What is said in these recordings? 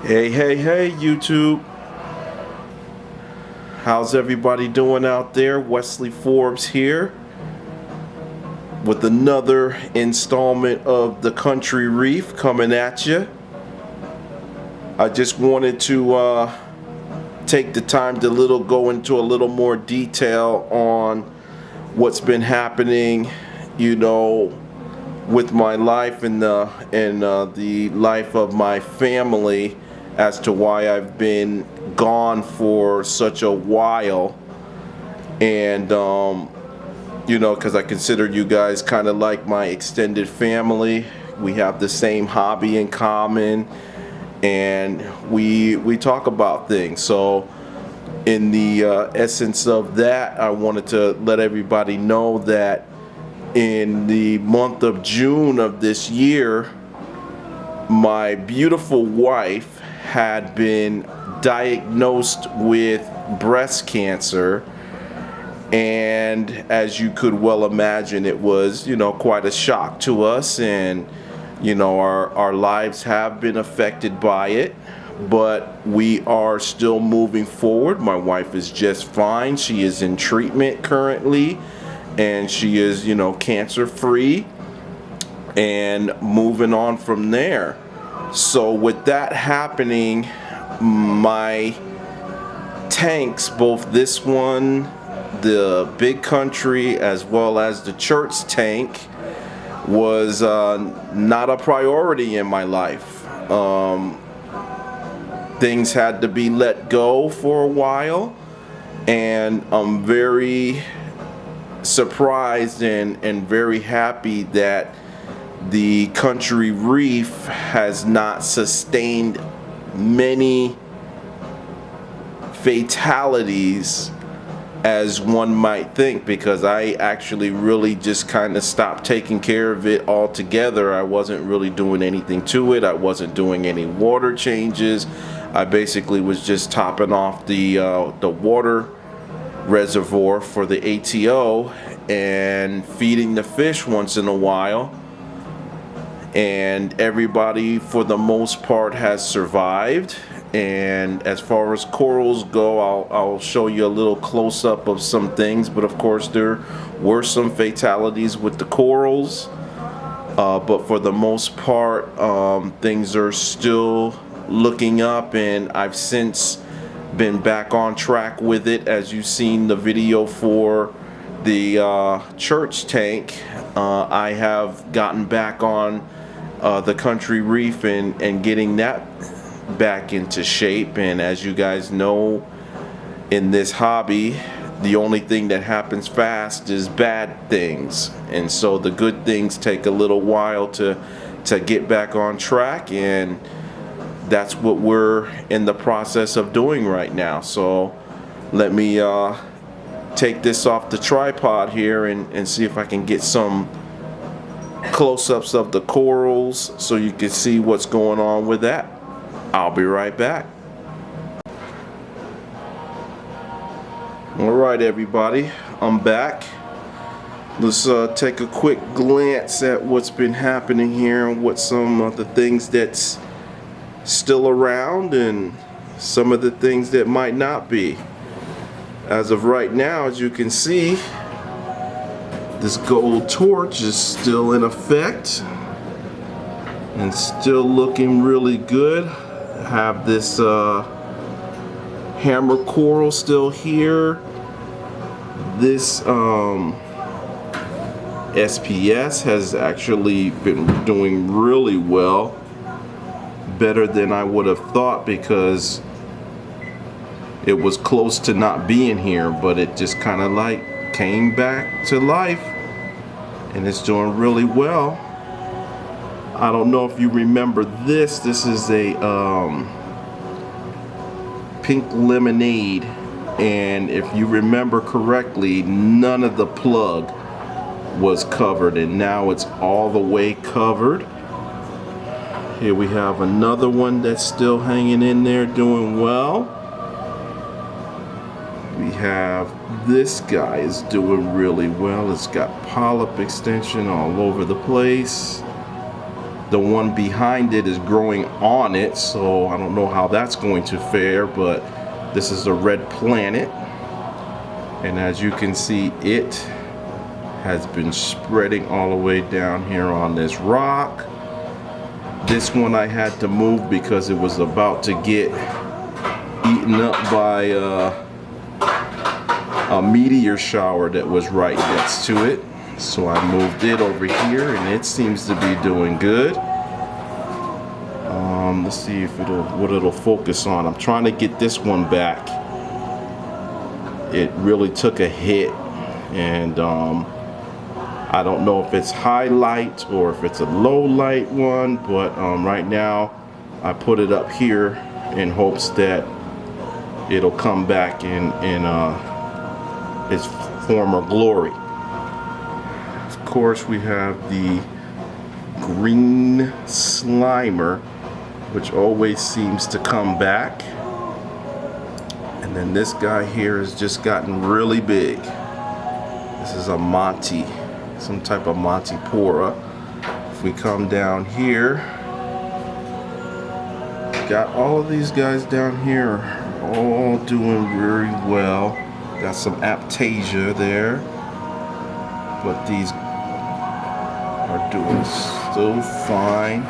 Hey, YouTube. How's everybody doing out there? Wesley Forbes here with another installment of the Country Reef coming at you. I just wanted to take the time to go into a little more detail on what's been happening, with my life and the life of my family, as to why I've been gone for such a while. And because I consider you guys kind of like my extended family. We have the same hobby in common, and we talk about things. So in the essence of that, I wanted to let everybody know that in the month of June of this year, my beautiful wife had been diagnosed with breast cancer, and as you could well imagine, it was quite a shock to us, and our lives have been affected by it, but we are still moving forward. My wife is just fine. She is in treatment currently, and she is cancer free and moving on from there. So with that happening, my tanks, both this one, the Big Country, as well as the church tank, was not a priority in my life. Things had to be let go for a while, and I'm very surprised and very happy that the Country Reef has not sustained many fatalities as one might think, because I actually really just kind of stopped taking care of it altogether. I wasn't really doing anything to it. I wasn't doing any water changes. I basically was just topping off the water reservoir for the ATO and feeding the fish once in a while. And everybody, for the most part, has survived. And as far as corals go, I'll show you a little close-up of some things, but of course there were some fatalities with the corals, but for the most part, things are still looking up, and I've since been back on track with it. As you've seen the video for the church tank, I have gotten back on the Country Reef and getting that back into shape. And as you guys know, in this hobby, the only thing that happens fast is bad things, and so the good things take a little while to get back on track, and that's what we're in the process of doing right now. So let me take this off the tripod here and see if I can get some close-ups of the corals so you can see what's going on with that. I'll be right back. Alright everybody, I'm back. Let's take a quick glance at what's been happening here and what some of the things that's still around and some of the things that might not be. As of right now, as you can see, this gold torch is still in effect and still looking really good. I have this hammer coral still here. This SPS has actually been doing really well, better than I would have thought, because it was close to not being here, but it just kind of like came back to life, and it's doing really well. I don't know if you remember this. This is a pink lemonade, and if you remember correctly, none of the plug was covered, and now it's all the way covered. Here we have another one that's still hanging in there doing well. We have this guy is doing really well. It's got polyp extension all over the place. The one behind it is growing on it, so I don't know how that's going to fare, but this is a red planet. And as you can see, it has been spreading all the way down here on this rock. This one I had to move because it was about to get eaten up by a meteor shower that was right next to it. So I moved it over here and it seems to be doing good. Let's see if what it'll focus on. I'm trying to get this one back. It really took a hit, and I don't know if it's high light or if it's a low light one, but right now I put it up here in hopes that it'll come back in its former glory. Of course, we have the green slimer, which always seems to come back. And then this guy here has just gotten really big. This is a Monty, some type of Montipora. If we come down here, got all of these guys down here all doing very well. Got some Aptasia there, but these are doing so fine.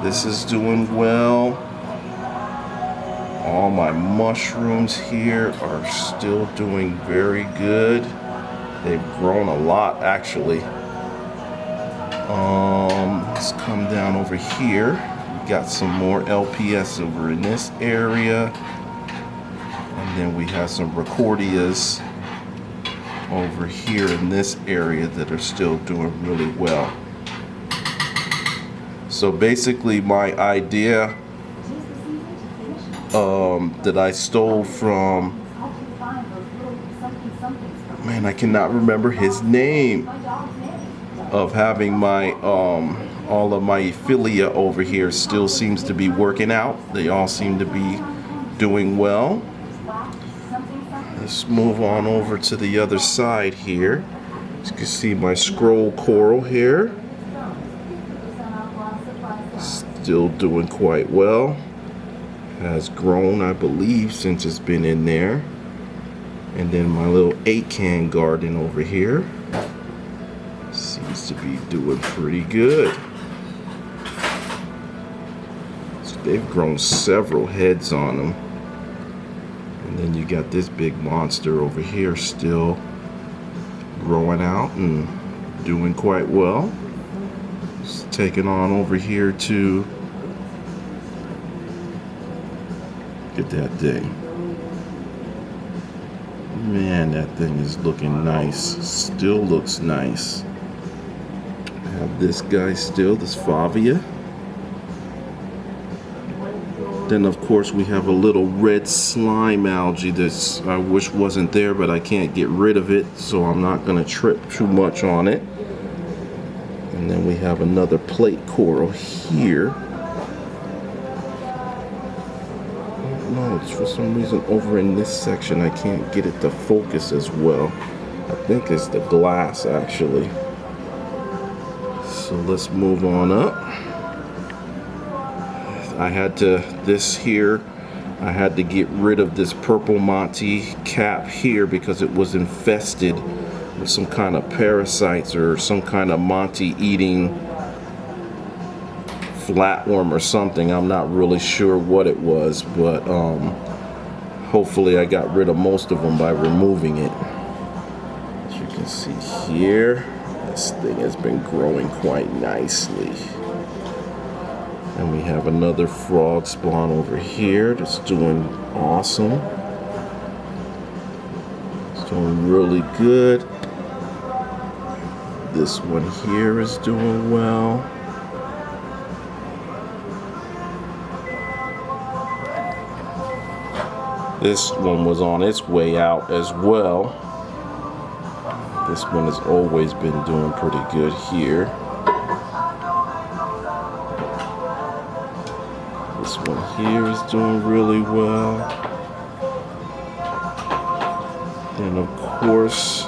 This is doing well. All my mushrooms here are still doing very good. They've grown a lot, actually. Let's come down over here. We got some more LPS over in this area. And then we have some Recordias over here in this area that are still doing really well. So basically my idea that I stole from, man, I cannot remember his name, of having my all of my Ephilia over here still seems to be working out. They all seem to be doing well. Let's move on over to the other side here. As you can see, my scroll coral here still doing quite well. Has grown, I believe, since it's been in there. And then my little 8-can garden over here seems to be doing pretty good. So they've grown several heads on them. And then you got this big monster over here still growing out and doing quite well. Just taking on over here to get that thing. Man, that thing is looking nice. Still looks nice. I have this guy still, this Favia. Then of course we have a little red slime algae that I wish wasn't there, but I can't get rid of it, so I'm not going to trip too much on it. And then we have another plate coral here. No, it's for some reason over in this section I can't get it to focus as well. I think it's the glass actually. So let's move on up. I had to get rid of this purple Monty cap here because it was infested with some kind of parasites or some kind of Monty eating flatworm or something. I'm not really sure what it was, but hopefully I got rid of most of them by removing it. As you can see here, this thing has been growing quite nicely. And we have another frog spawn over here that's doing awesome. It's doing really good. This one here is doing well. This one was on its way out as well. This one has always been doing pretty good here. This one here is doing really well. And of course,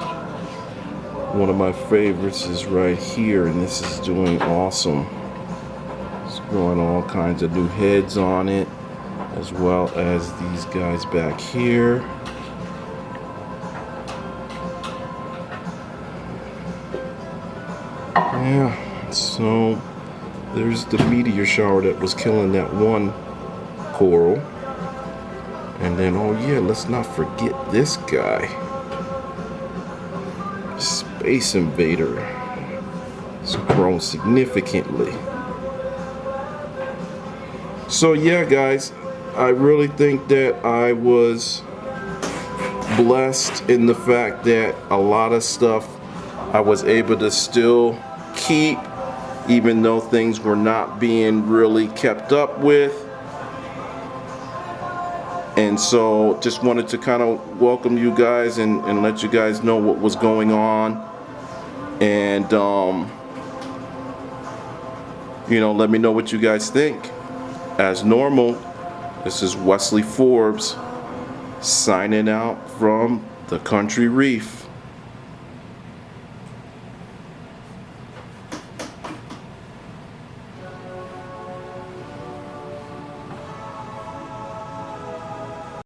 one of my favorites is right here, and this is doing awesome. growing all kinds of new heads on it, as well as these guys back here. Yeah, so there's the meteor shower that was killing that one coral. And then, oh yeah, let's not forget this guy. Space Invader. It's grown significantly. So yeah, guys, I really think that I was blessed in the fact that a lot of stuff I was able to still keep, even though things were not being really kept up with. And so just wanted to kind of welcome you guys and let you guys know what was going on. And you know, let me know what you guys think. As normal, this is Wesley Forbes signing out from the Country Reef.